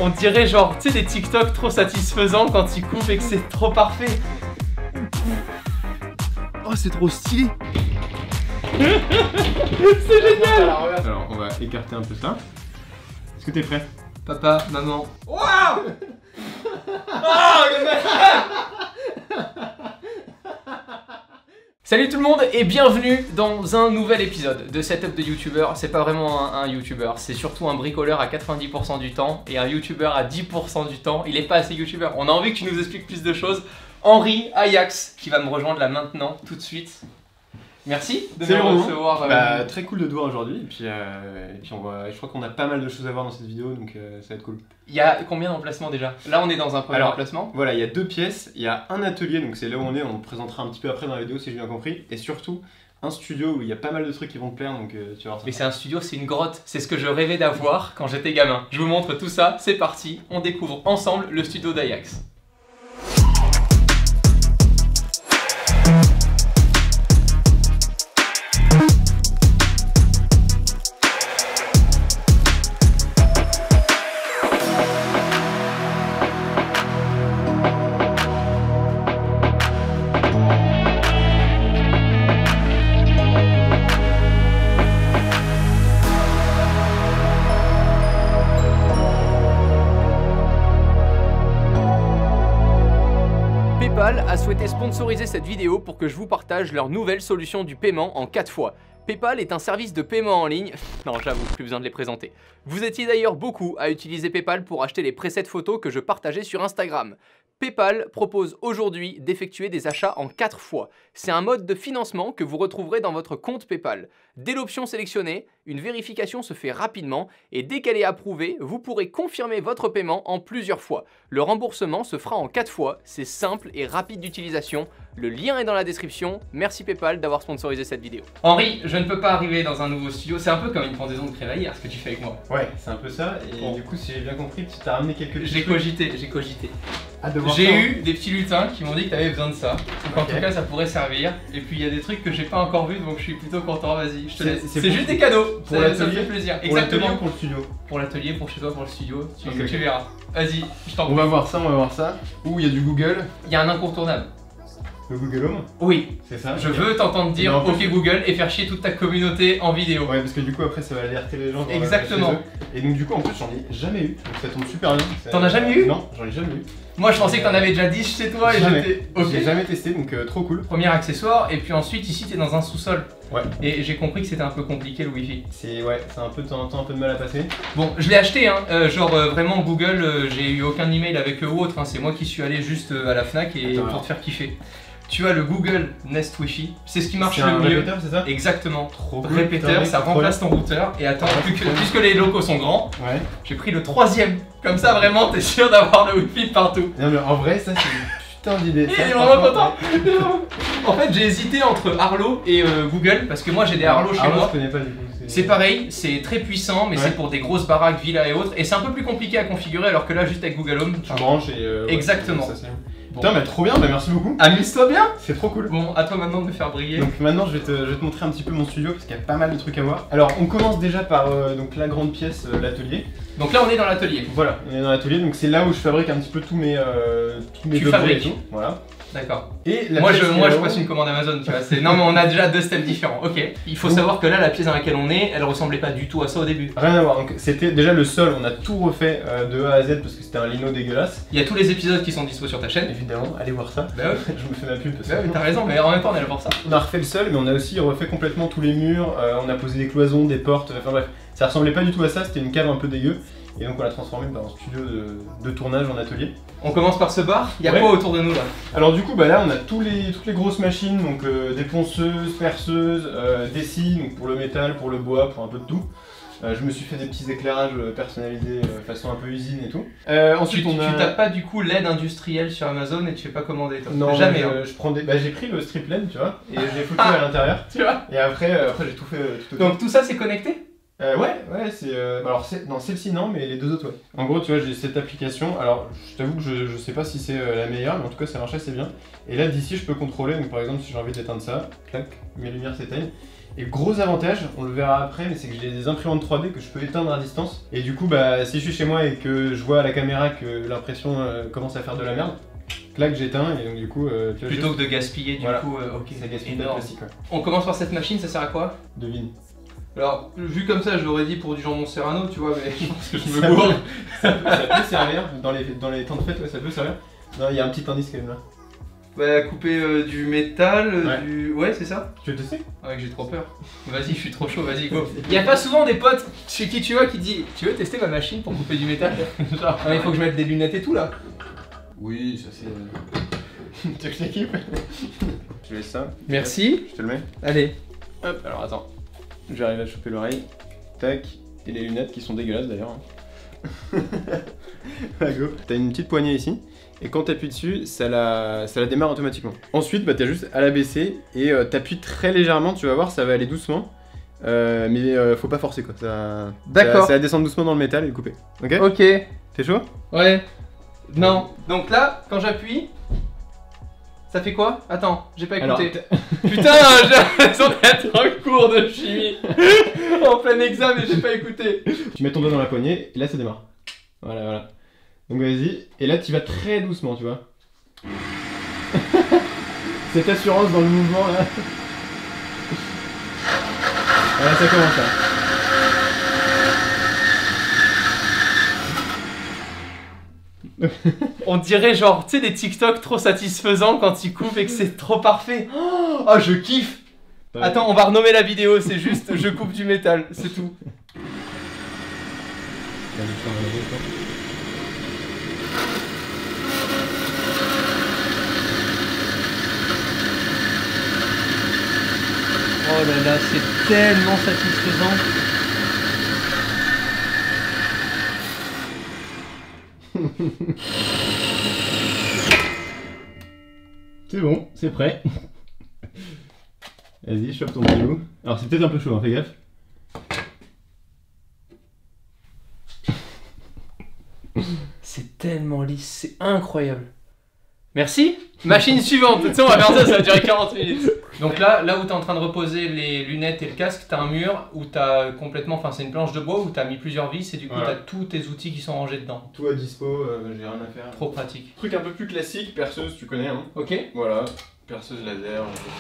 On dirait genre, tu sais, des TikTok trop satisfaisants quand ils coupent et que c'est trop parfait. Oh, c'est trop stylé. C'est génial. Alors, on va écarter un peu ça. Est-ce que t'es prêt? Papa, maman. Waouh. Oh, le malade. Salut tout le monde et bienvenue dans un nouvel épisode de Setup de YouTuber. C'est pas vraiment un YouTuber, c'est surtout un bricoleur à 90% du temps et un YouTuber à 10% du temps. Il est pas assez YouTuber. On a envie que tu nous expliques plus de choses. Henri Ajax qui va me rejoindre là maintenant, tout de suite. Merci de me recevoir. Très cool de te voir aujourd'hui. Et puis je crois qu'on a pas mal de choses à voir dans cette vidéo, donc ça va être cool. Il y a combien d'emplacements déjà? Là on est dans un premier emplacement. Voilà, il y a deux pièces, il y a un atelier, donc c'est là où on est, on le présentera un petit peu après dans la vidéo si j'ai bien compris. Et surtout, un studio où il y a pas mal de trucs qui vont te plaire, donc tu vas voir ça. Mais c'est un studio, c'est une grotte, c'est ce que je rêvais d'avoir quand j'étais gamin. Je vous montre tout ça, c'est parti, on découvre ensemble le studio d'Ajax. PayPal a souhaité sponsoriser cette vidéo pour que je vous partage leur nouvelle solution du paiement en 4 fois. PayPal est un service de paiement en ligne. Non, j'avoue, plus besoin de les présenter. Vous étiez d'ailleurs beaucoup à utiliser PayPal pour acheter les presets photos que je partageais sur Instagram. PayPal propose aujourd'hui d'effectuer des achats en 4 fois. C'est un mode de financement que vous retrouverez dans votre compte PayPal. Dès l'option sélectionnée, une vérification se fait rapidement et dès qu'elle est approuvée, vous pourrez confirmer votre paiement en plusieurs fois. Le remboursement se fera en 4 fois, c'est simple et rapide d'utilisation. Le lien est dans la description. Merci PayPal d'avoir sponsorisé cette vidéo. Henri, je ne peux pas arriver dans un nouveau studio, c'est un peu comme une pendaison de crémaillère ce que tu fais avec moi. Ouais, c'est un peu ça, et bon. Du coup si j'ai bien compris, tu t'as ramené quelques petits J'ai cogité. J'ai J'ai eu des petits lutins qui m'ont dit que tu avais besoin de ça. Donc en tout cas ça pourrait servir. Et puis il y a des trucs que j'ai pas encore vus donc je suis plutôt content, vas-y, je te laisse. C'est juste des cadeaux, pour ça me fait plaisir. Pour exactement pour le studio. Pour l'atelier, pour chez toi, pour le studio, tu verras. Vas-y, je t'en prie. On va voir ça. Ouh, il y a du Google. Il y a un incontournable. Le Google Home? Oui. C'est ça? Je veux t'entendre dire OK Google et faire chier toute ta communauté en vidéo. Ouais, parce que du coup après ça va alerter les gens. Exactement. Et donc du coup en plus j'en ai jamais eu, donc ça tombe super bien. T'en as jamais eu? Non, j'en ai jamais eu. Moi je pensais que t'en avais déjà 10 chez toi et j'étais... J'ai jamais testé, donc trop cool. Premier accessoire, et puis ensuite ici t'es dans un sous-sol. Ouais. Et j'ai compris que c'était un peu compliqué le wifi. C'est un peu de temps en temps un peu de mal à passer. Bon, je l'ai acheté hein, vraiment Google, j'ai eu aucun email avec eux ou autre, hein. C'est moi qui suis allé juste à la Fnac et pour te faire kiffer. Tu as le Google Nest Wi-Fi, c'est ce qui marche le mieux. Répéteur, c'est ça? Exactement. Trop cool. Répéteur, ça remplace ton routeur. Et attends, puisque les locaux sont grands, j'ai pris le 3e. Comme ça, vraiment, t'es sûr d'avoir le Wi-Fi partout. Non, mais en vrai, ça, c'est une putain d'idée. Il est vraiment content. En fait, j'ai hésité entre Arlo et Google parce que moi, j'ai des Arlo chez moi. Je connais pas du coup. C'est pareil, c'est très puissant, mais c'est pour des grosses baraques, villas et autres. Et c'est un peu plus compliqué à configurer, alors que là, juste avec Google Home, tu branches et. Exactement. Bon. Putain, mais trop bien, bah merci beaucoup. Amuse-toi bien. C'est trop cool. Bon, à toi maintenant de me faire briller. Donc maintenant, je vais te montrer un petit peu mon studio parce qu'il y a pas mal de trucs à voir. Alors, on commence déjà par donc la grande pièce, l'atelier. Donc là, on est dans l'atelier. Voilà, on est dans l'atelier, donc c'est là où je fabrique un petit peu tous mes objets et tout. Voilà. D'accord. Et moi je passe une commande Amazon, tu vois. Non mais on a déjà 2 styles différents. Ok. Il faut savoir que là la pièce dans laquelle on est, elle ressemblait pas du tout à ça au début. Rien à voir. Donc c'était déjà le sol, on a tout refait de A à Z parce que c'était un lino dégueulasse. Il y a tous les épisodes qui sont dispo sur ta chaîne. Évidemment, allez voir ça. Bah ouais. Je me fais ma pub. Bah ouais, t'as raison, mais en même temps on est là pour ça. On a refait le sol, mais on a aussi refait complètement tous les murs. On a posé des cloisons, des portes. Enfin bref, ça ressemblait pas du tout à ça. C'était une cave un peu dégueu. Et donc on l'a transformé en studio de tournage en atelier. On commence par ce bar, il y a quoi autour de nous là? Alors du coup bah là on a toutes les grosses machines, donc des ponceuses, perceuses, des scies, donc pour le métal, pour le bois, pour un peu de tout. Je me suis fait des petits éclairages personnalisés façon un peu usine et tout. Ensuite tu tapes pas du coup LED industriel sur Amazon et tu fais pas commander toi? Non, jamais. Je prends des... j'ai pris le strip LED tu vois, et j'ai foutu à l'intérieur. Tu vois. Et après j'ai tout fait tout Donc tout ça c'est connecté? Ouais, c'est. Alors, non, celle-ci non, mais les deux autres, ouais. En gros, tu vois, j'ai cette application. Alors, je t'avoue que je sais pas si c'est la meilleure, mais en tout cas, ça marche assez bien. Et là, d'ici, je peux contrôler. Donc, par exemple, si j'ai envie d'éteindre ça, clac, mes lumières s'éteignent. Et le gros avantage, on le verra après, mais c'est que j'ai des imprimantes 3D que je peux éteindre à distance. Et du coup, bah, si je suis chez moi et que je vois à la caméra que l'impression commence à faire de la merde, clac, j'éteins et donc du coup... tu vois, Plutôt que de gaspiller du coup, ok, ça gaspille pas énorme. le plastique, ouais. On commence par cette machine, ça sert à quoi? Devine. Alors, vu comme ça, je l'aurais dit pour du jambon serrano, tu vois, mais je pense que je me Ça bourre. ça peut servir, dans les temps de fête, ouais, ça peut servir. Non, il y a un petit indice quand même là. Bah, couper du métal, Ouais. du... Ouais, c'est ça? Tu veux tester? Ouais, que j'ai trop peur. Vas-y, je suis trop chaud, vas-y, go. Y a pas souvent des potes chez qui tu vas qui dit tu veux tester ma machine pour couper du métal? Genre, non, il faut que je mette des lunettes et tout là. Oui, ça c'est... Tu veux que je t'équipe? Je laisse ça. Merci. Je te le mets. Allez. Hop, alors attends. J'arrive à choper l'oreille. Tac. Et les lunettes qui sont dégueulasses d'ailleurs. Ah, go. T'as une petite poignée ici. Et quand t'appuies dessus, ça la démarre automatiquement. Ensuite, bah, t'as juste à la baisser et t'appuies très légèrement, tu vas voir, ça va aller doucement. Mais faut pas forcer quoi. D'accord. Ça va descendre doucement dans le métal et le couper. Ok? Ok. T'es chaud? Ouais. Non. Donc là, quand j'appuie, ça fait quoi? Attends, j'ai pas écouté. Putain, j'ai l'impression d'être en cours de chimie. En plein examen et j'ai pas écouté. Tu mets ton doigt dans la poignée et là ça démarre. Voilà, voilà. Donc vas-y. Et là tu vas très doucement, tu vois. Cette assurance dans le mouvement là. Voilà, ça commence là. On dirait genre, tu sais, des TikTok trop satisfaisants quand ils coupent et que c'est trop parfait. Oh, je kiffe. Ouais. Attends, on va renommer la vidéo, c'est juste je coupe du métal, c'est tout. Oh là là, c'est tellement satisfaisant. C'est bon, c'est prêt. Vas-y, chope ton boulot. Alors c'est peut-être un peu chaud, hein, fais gaffe. C'est tellement lisse, c'est incroyable. Merci. Machine suivante. Tu sais, on va faire ça, ça va durer 40 minutes. Donc là où t'es en train de reposer les lunettes et le casque, t'as un mur où t'as complètement, enfin c'est une planche de bois où t'as mis plusieurs vis et du coup voilà. t'as tous tes outils qui sont rangés dedans. Tout à dispo, j'ai rien à faire. Trop pratique. Truc un peu plus classique, perceuse, tu connais, hein. Ok. Voilà, perceuse laser, etc.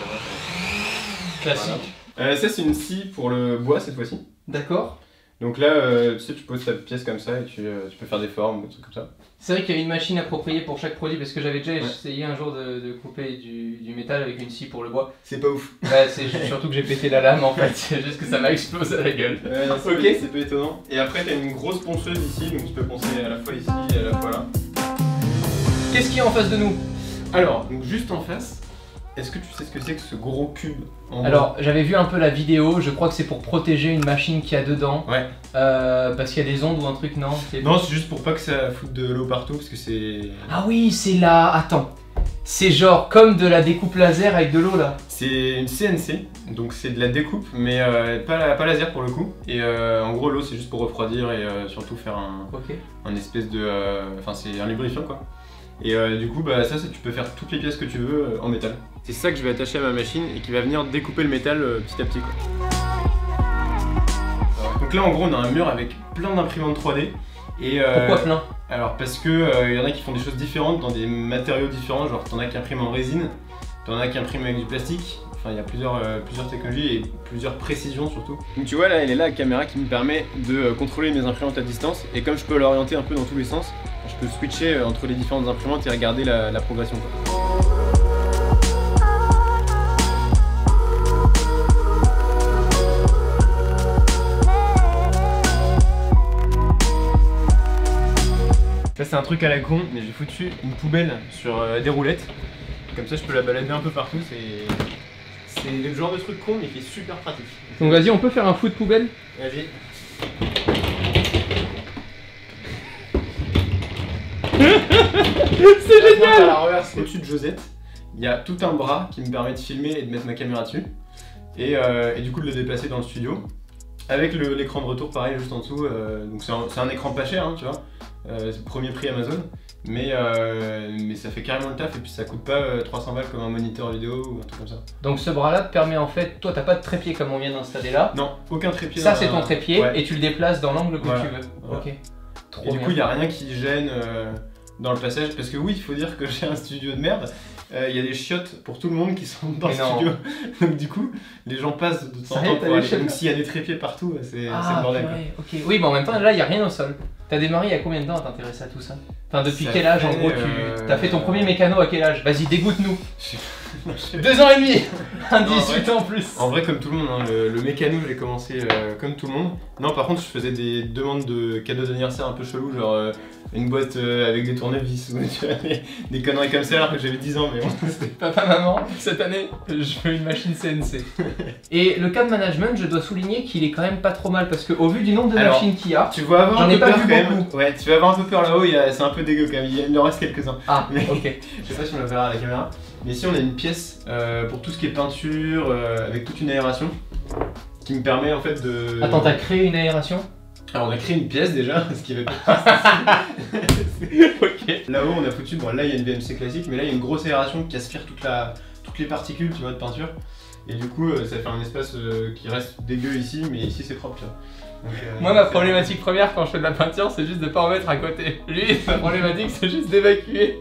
Classique. Voilà. Ça c'est une scie pour le bois cette fois-ci. D'accord. Donc là, tu sais, tu poses ta pièce comme ça et tu peux faire des formes, des trucs comme ça. C'est vrai qu'il y a une machine appropriée pour chaque produit parce que j'avais déjà Ouais. essayé un jour de couper du métal avec une scie pour le bois. C'est pas ouf. Ouais, c'est surtout que j'ai pété la lame en fait, c'est juste que ça m'a explosé à la gueule. Ok. C'est pas étonnant. Et après, t'as une grosse ponceuse ici, donc tu peux poncer à la fois ici et à la fois là. Qu'est-ce qu'il y a en face de nous? Alors, donc juste en face, est-ce que tu sais ce que c'est que ce gros cube en Alors, j'avais vu un peu la vidéo, je crois que c'est pour protéger une machine qu'il y a dedans. Ouais. Parce qu'il y a des ondes ou un truc, non? Non, c'est juste pour pas que ça foute de l'eau partout, parce que c'est... Ah oui, c'est là. Attends. C'est genre comme de la découpe laser avec de l'eau là. C'est une CNC, donc c'est de la découpe, mais pas laser pour le coup. Et en gros, l'eau c'est juste pour refroidir et surtout faire un espèce de... Enfin, c'est un lubrifiant quoi. Et du coup, bah, ça tu peux faire toutes les pièces que tu veux en métal. C'est ça que je vais attacher à ma machine et qui va venir découper le métal petit à petit quoi. Donc là en gros on a un mur avec plein d'imprimantes 3D. Et, Pourquoi plein? Alors parce que y en a qui font des choses différentes dans des matériaux différents, genre t'en as qui impriment en résine, t'en as qui impriment avec du plastique. Enfin il y a plusieurs technologies et plusieurs précisions surtout. Donc tu vois là elle est là la caméra qui me permet de contrôler mes imprimantes à distance. Et comme je peux l'orienter un peu dans tous les sens, je peux switcher entre les différentes imprimantes et regarder la progression quoi. Là c'est un truc à la con, mais j'ai foutu une poubelle sur des roulettes. Comme ça je peux la balader un peu partout, c'est le genre de truc con mais qui est super pratique. Donc vas-y, on peut faire un foot poubelle? Vas-y. C'est génial! À la reverse, au-dessus de Josette, il y a tout un bras qui me permet de filmer et de mettre ma caméra dessus. Et du coup de le déplacer dans le studio. Avec l'écran de retour pareil juste en dessous, donc c'est un écran pas cher hein, tu vois. C'est le premier prix Amazon. mais ça fait carrément le taf et puis ça coûte pas 300 balles comme un moniteur vidéo ou un truc comme ça. Donc ce bras-là te permet en fait, toi t'as pas de trépied comme on vient d'installer là. Non, aucun trépied. Ça c'est ton trépied ouais. et tu le déplaces dans l'angle que voilà. tu veux. Voilà. Ok. Trop Et du bien. coup, il n'y a rien qui gêne dans le passage parce que oui, il faut dire que j'ai un studio de merde. Il y a des chiottes pour tout le monde qui sont dans le studio. Donc du coup, les gens passent de temps en temps pour aller. Donc s'il y a des trépieds partout, c'est le bordel. Ok. Oui, mais en même temps, là, il n'y a rien au sol. T'as démarré il y a combien de temps à t'intéresser à tout ça? Enfin, depuis quel âge en gros tu as fait ton premier mécano à quel âge? Vas-y, dégoûte-nous. 2 ans et demi. Un 18 ans en plus. En vrai, comme tout le monde, hein, le mécano, j'ai commencé comme tout le monde. Non, par contre, je faisais des demandes de cadeaux d'anniversaire un peu chelou, genre une boîte avec des tournevis ou des conneries comme ça alors que j'avais 10 ans, mais bon. Papa, maman, cette année, je veux une machine CNC. Et le CAD management, je dois souligner qu'il est quand même pas trop mal parce qu'au vu du nombre de machines qu'il y a, tu vas avoir j'en un ai peu pas peur vu quand même. beaucoup. Ouais, tu vas avoir un peu peur là-haut, c'est un peu dégueu quand même, il en reste quelques-uns. Ah, mais, ok. Je sais pas si on le verra à la caméra, mais ici on a une pièce pour tout ce qui est peinture, avec toute une aération, qui me permet en fait de... Attends, t'as créé une aération? Alors on a créé une pièce déjà, ce qui avait pas Ok. Là-haut on a foutu, bon là il y a une VMC classique, mais là il y a une grosse aération qui aspire toutes les particules, tu vois, de peinture. Et du coup ça fait un espace qui reste dégueu ici, mais ici c'est propre, tu vois. Donc, moi ma problématique première quand je fais de la peinture c'est juste de pas en mettre à côté. Lui sa problématique c'est juste d'évacuer.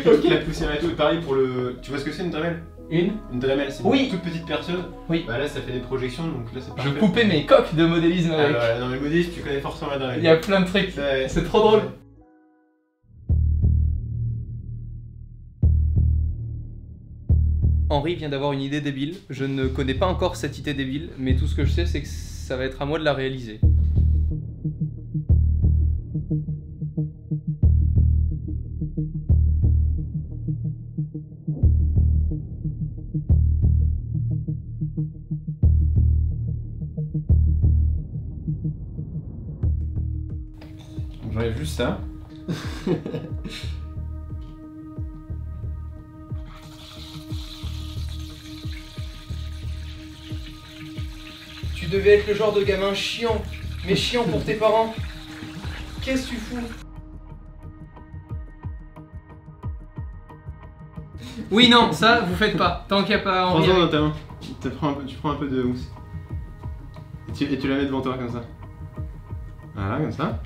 Toute la poussière et tout, et pareil pour le... Tu vois ce que c'est une Dremel? Une Dremel, c'est une toute petite perceuse. Oui. Bah là ça fait des projections, donc là c'est parfait. Je coupais mes coques de modélisme avec. Voilà, dans les modélistes tu connais forcément la Dremel. Il y a plein de trucs, c'est trop drôle. Henri vient d'avoir une idée débile. Je ne connais pas encore cette idée débile, mais tout ce que je sais c'est que ça va être à moi de la réaliser. J'enlève juste ça. Tu devais être le genre de gamin chiant, mais chiant pour tes parents. Qu'est-ce que tu fous? Oui, non, ça vous faites pas. Tant qu'il n'y a pas Henri. Prends-en dans ta main. Tu prends un peu de mousse. Et tu la mets devant toi comme ça. Voilà, comme ça.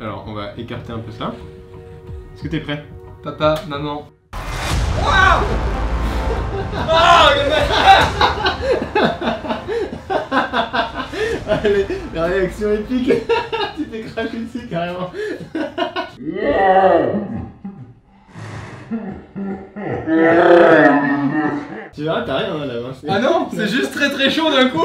Alors, on va écarter un peu ça. Est-ce que t'es prêt? Papa, maman. Waouh! Oh, Allez, la réaction épique. Tu t'es craché dessus carrément. Tu verras, t'as rien hein, là. Ah non, c'est juste très très chaud d'un coup.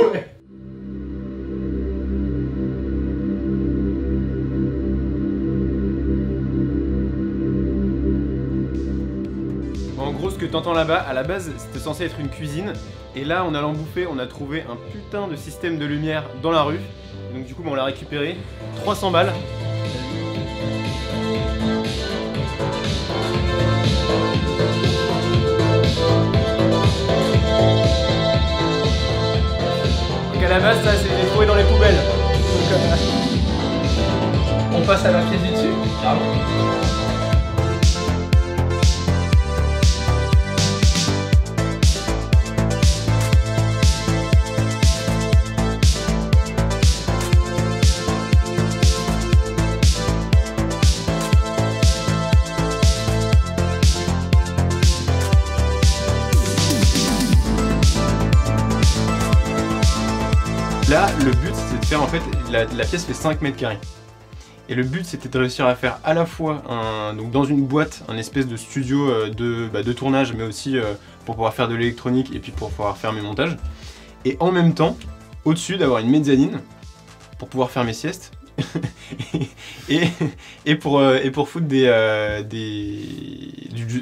En gros, ce que t'entends là-bas, à la base, c'était censé être une cuisine. Et là, en allant bouffer, on a trouvé un putain de système de lumière dans la rue. Et donc du coup, on l'a récupéré. 300 balles. Donc à la base, ça, c'est trouvé dans les poubelles. Donc, on passe à la pièce du dessus. Bravo. Là, le but, c'est de faire en fait, la pièce fait 5 mètres carrés. Et le but, c'était de réussir à faire à la fois, donc dans une boîte, un espèce de studio de tournage, mais aussi pour pouvoir faire de l'électronique et puis pour pouvoir faire mes montages. Et en même temps, au-dessus, d'avoir une mezzanine pour pouvoir faire mes siestes. et pour foutre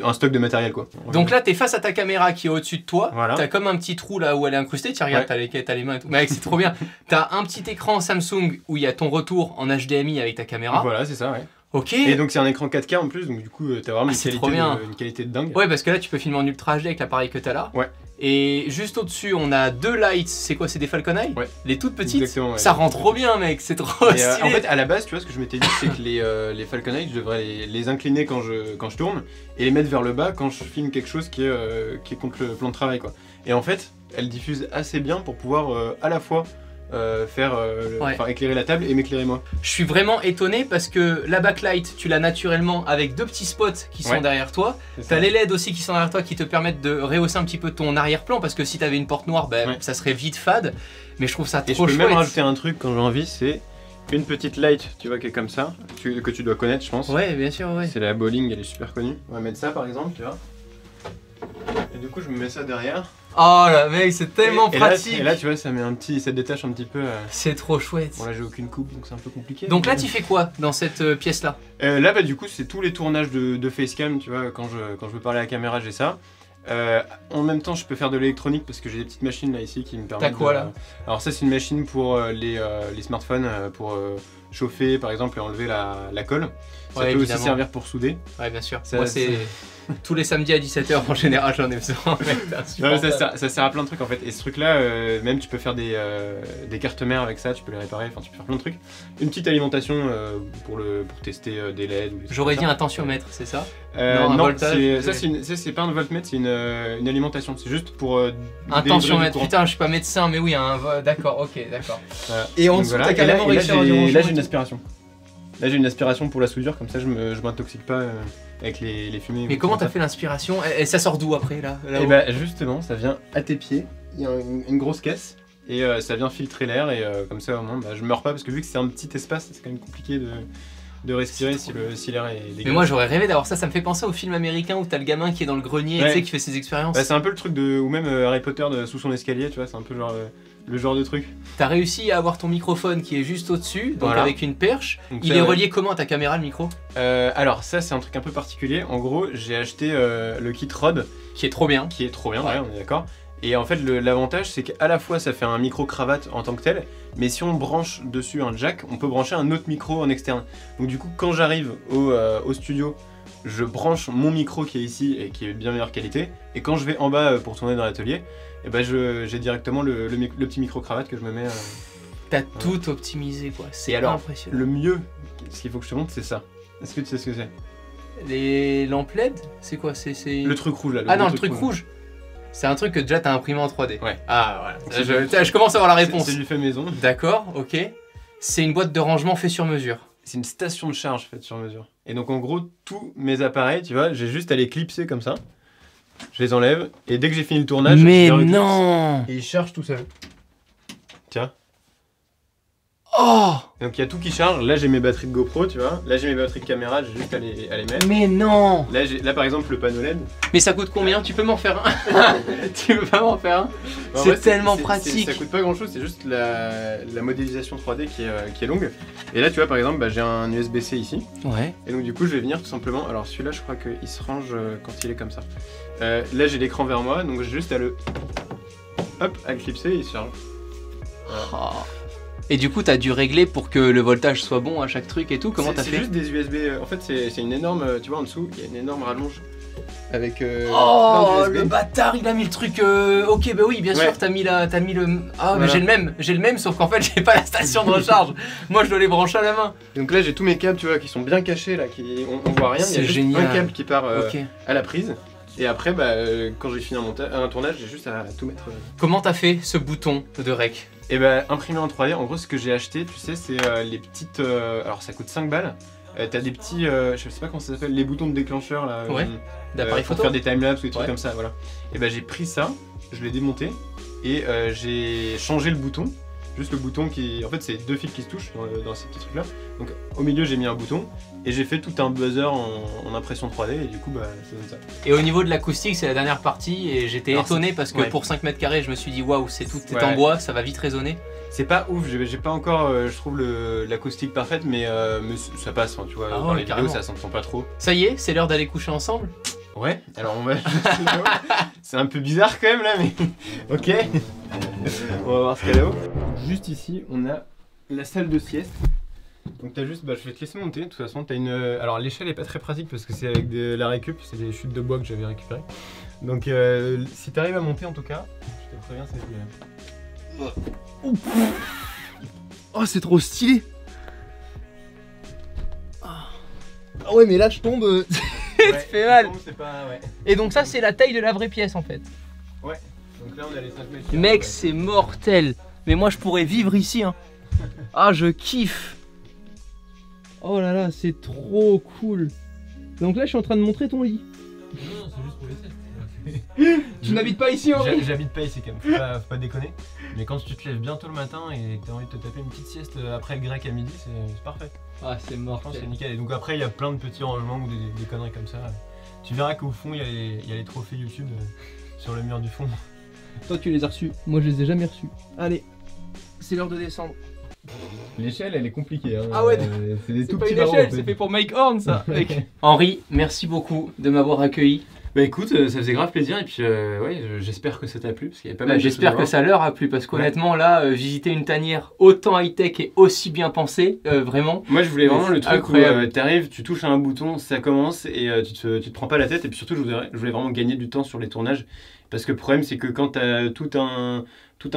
un stock de matériel quoi. Donc là t'es face à ta caméra qui est au-dessus de toi, voilà. T'as comme un petit trou là où elle est incrustée, tu regardes, ouais. T'as les mains et tout, mec c'est trop bien. T'as un petit écran Samsung où il y a ton retour en HDMI avec ta caméra. Voilà c'est ça ouais. Ok. Et donc c'est un écran 4K en plus, donc du coup t'as vraiment une qualité de dingue. Ouais parce que là tu peux filmer en Ultra HD avec l'appareil que t'as là. Ouais. Et juste au-dessus, on a 2 lights. C'est quoi? C'est des Falcon Eye? Ouais. Les toutes petites. Exactement, ouais. Ça rend trop bien, mec. C'est trop stylé. En fait, à la base, tu vois, ce que je m'étais dit, c'est que les Falcon Eye, je devrais les incliner quand je tourne et les mettre vers le bas quand je filme quelque chose qui est contre le plan de travail, quoi. Et en fait, elles diffusent assez bien pour pouvoir à la fois éclairer la table et m'éclairer moi. Je suis vraiment étonné parce que la backlight, tu l'as naturellement avec 2 petits spots qui sont derrière toi. T'as les LED aussi qui sont derrière toi qui te permettent de rehausser un petit peu ton arrière-plan parce que si t'avais une porte noire, ça serait vite fade. Mais je trouve ça trop chouette. Et je peux même rajouter un truc quand j'ai envie, c'est une petite light, tu vois, qui est comme ça, que tu dois connaître, je pense. Ouais, bien sûr, ouais. C'est la bowling, elle est super connue. On va mettre ça par exemple, tu vois. Et du coup, je me mets ça derrière. Oh là, mec, c'est tellement pratique. Et là, tu vois, ça détache un petit peu. C'est trop chouette. Bon, là, j'ai aucune coupe, donc c'est un peu compliqué. Donc là, tu fais quoi dans cette pièce-là? Là, bah, du coup, c'est tous les tournages de facecam, tu vois, quand je veux parler à la caméra, j'ai ça. En même temps, je peux faire de l'électronique parce que j'ai des petites machines là ici qui me permettent. T'as quoi là? Alors, ça, c'est une machine pour les smartphones, pour chauffer par exemple et enlever la colle. Ça peut aussi servir pour souder. Ouais, bien sûr. Moi, c'est tous les samedis à 17 h en général, j'en ai besoin. Ça sert à plein de trucs en fait. Et ce truc-là, même tu peux faire des cartes mères avec ça, tu peux les réparer, enfin tu peux faire plein de trucs. Une petite alimentation pour tester des LED. J'aurais dit un tensiomètre, c'est ça? Non, un voltage. Ça c'est pas un voltmètre, c'est une alimentation. C'est juste pour un tensiomètre. Putain, je suis pas médecin, mais oui, d'accord, ok, d'accord. Et en dessous, t'as carrément réussi à avoir du rangement. Là, j'ai une aspiration. Là j'ai une aspiration pour la soudure, comme ça je m'intoxique pas avec les fumées. Mais comment t'as fait l'inspiration? Et ça sort d'où après là Et bah justement, ça vient à tes pieds, il y a une grosse caisse et ça vient filtrer l'air et comme ça au moins je meurs pas parce que vu que c'est un petit espace, c'est quand même compliqué de respirer si l'air est dégueulasse. Mais moi j'aurais rêvé d'avoir ça, ça me fait penser au film américain où t'as le gamin qui est dans le grenier et qui fait ses expériences. Bah, c'est un peu le truc ou même Harry Potter sous son escalier, tu vois, c'est un peu genre le genre de truc. T'as réussi à avoir ton microphone qui est juste au-dessus, donc avec une perche. Donc il est relié comment à ta caméra, le micro? Alors ça c'est un truc un peu particulier. En gros j'ai acheté le kit Rode. Qui est trop bien. Ouais, on est d'accord. Et en fait l'avantage c'est qu'à la fois ça fait un micro cravate en tant que tel, mais si on branche dessus un jack, on peut brancher un autre micro en externe. Donc du coup quand j'arrive au studio, je branche mon micro qui est ici et qui est de bien meilleure qualité, et quand je vais en bas pour tourner dans l'atelier, et ben j'ai directement le petit micro cravate que je me mets. T'as tout optimisé quoi, c'est impressionnant. Le mieux, ce qu'il faut que je te montre, c'est ça. Est-ce que tu sais ce que c'est? Les lampes LED? C'est quoi? C'est le truc rouge là. Le truc rouge. C'est un truc que déjà t'as imprimé en 3D. Ouais. Ah voilà. Je commence à avoir la réponse. C'est du fait maison. D'accord, ok. C'est une boîte de rangement fait sur mesure. C'est une station de charge faite sur mesure. Et donc en gros, tous mes appareils, tu vois, j'ai juste à les clipser comme ça. Je les enlève et dès que j'ai fini le tournage, mais non! Et ils chargent tout seul. Tiens. Oh! Et donc il y a tout qui charge. Là j'ai mes batteries de GoPro, tu vois. Là j'ai mes batteries de caméra, j'ai juste à les mettre. Mais non! Là par exemple le panneau LED. Mais ça coûte combien? Tu peux m'en faire un? Tu peux pas m'en faire un? C'est tellement pratique. Ça coûte pas grand chose, c'est juste la modélisation 3D qui est longue. Et là tu vois par exemple j'ai un USB-C ici. Ouais. Et donc du coup je vais venir tout simplement. Alors celui-là je crois qu'il se range quand il est comme ça. Là j'ai l'écran vers moi, donc j'ai juste à le clipser et il se charge. Voilà. Oh. Et du coup, t'as dû régler pour que le voltage soit bon à chaque truc et tout. Comment t'as fait? C'est juste des USB. En fait, c'est une énorme. Tu vois en dessous, il y a une énorme rallonge avec. Oh, le bâtard, il a mis le truc. Ok, bah oui, bien sûr, t'as mis le. Ah, voilà. Mais j'ai le même, sauf qu'en fait, j'ai pas la station de recharge. Moi, je dois les brancher à la main. Donc là, j'ai tous mes câbles, tu vois, qui sont bien cachés là, on voit rien. C'est génial. Il y a juste un câble qui part à la prise. Et après, quand j'ai fini un tournage, j'ai juste à tout mettre. Comment t'as fait ce bouton de rec? Et bah imprimé en 3D, en gros ce que j'ai acheté, tu sais, c'est les petites... alors ça coûte 5 balles. T'as des petits, je sais pas comment ça s'appelle, les boutons de déclencheur là. Ouais, d'appareil photo. Pour faire des timelapses ou des trucs comme ça, voilà. Et bah j'ai pris ça, je l'ai démonté et j'ai changé le bouton. Juste le bouton qui... En fait c'est deux fils qui se touchent dans ces petits trucs là. Donc au milieu j'ai mis un bouton et j'ai fait tout un buzzer en impression 3D et du coup bah ça donne ça. Et au niveau de l'acoustique c'est la dernière partie et j'étais étonné parce que pour 5 mètres carrés je me suis dit waouh c'est tout est en bois, ça va vite résonner. C'est pas ouf, j'ai pas encore je trouve l'acoustique parfaite mais ça passe, hein, tu vois, dans les vidéos ça s'entend pas trop. Ça y est, c'est l'heure d'aller coucher ensemble? Ouais, alors on va... C'est un peu bizarre quand même là mais... Ok. On va voir ce qu'il y a là-haut. Juste ici, on a la salle de sieste. Donc t'as juste, je vais te laisser monter, de toute façon t'as une... Alors l'échelle est pas très pratique parce que c'est avec de la récup, c'est des chutes de bois que j'avais récupérées. Donc si t'arrives à monter en tout cas, je te préviens, c'est bien. Oh, c'est trop stylé. Ah ouais, mais là je tombe. Ça fait mal. Et donc ça c'est la taille de la vraie pièce en fait. Ouais. Donc là on a les 5 mètres. Mec, c'est mortel. Mais moi je pourrais vivre ici hein. Ah, je kiffe. Oh là là, c'est trop cool. Donc là je suis en train de montrer ton lit. Non, c'est juste pour les tests. Tu n'habites pas ici Henri? J'habite pas ici quand même, faut pas déconner. Mais quand tu te lèves bien tôt le matin et que t'as envie de te taper une petite sieste après le grec à midi, c'est parfait. Ah, c'est mortel. C'est nickel. Et donc après il y a plein de petits rangements ou des conneries comme ça. Tu verras qu'au fond il y a les trophées YouTube sur le mur du fond. Toi tu les as reçus, moi je les ai jamais reçus. Allez, c'est l'heure de descendre. L'échelle elle est compliquée hein. Ah ouais, c'est des tout pas petits une barreaux, échelle, en fait. c'est fait pour Mike Horn ça. Henri, merci beaucoup de m'avoir accueilli. Bah écoute, ça faisait grave plaisir et puis ouais, j'espère que ça t'a plu parce qu'il y avait pas mal de choses j'espère à que voir. ça leur a plu parce qu'honnêtement là, visiter une tanière autant high-tech et aussi bien pensée, vraiment. Moi je voulais vraiment le truc incroyable. où t'arrives, tu touches à un bouton, ça commence et tu te prends pas la tête et puis surtout je voulais vraiment gagner du temps sur les tournages parce que le problème c'est que quand t'as tout un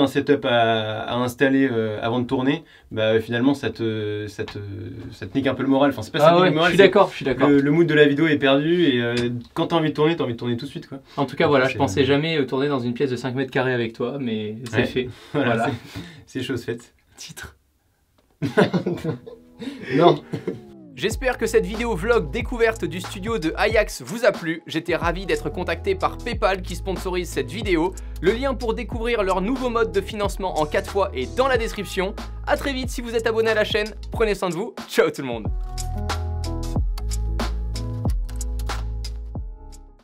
setup à installer avant de tourner, bah finalement ça te nique un peu le moral. Enfin c'est pas ça qui nique le moral. Je suis d'accord. Le mood de la vidéo est perdu et quand t'as envie de tourner tout de suite quoi. En tout cas voilà, je pensais jamais tourner dans une pièce de 5 mètres carrés avec toi, mais c'est fait. Voilà. C'est chose faite. Titre. Non. J'espère que cette vidéo vlog découverte du studio de Ajax vous a plu. J'étais ravi d'être contacté par PayPal qui sponsorise cette vidéo. Le lien pour découvrir leur nouveau mode de financement en 4 fois est dans la description. A très vite si vous êtes abonné à la chaîne. Prenez soin de vous. Ciao tout le monde.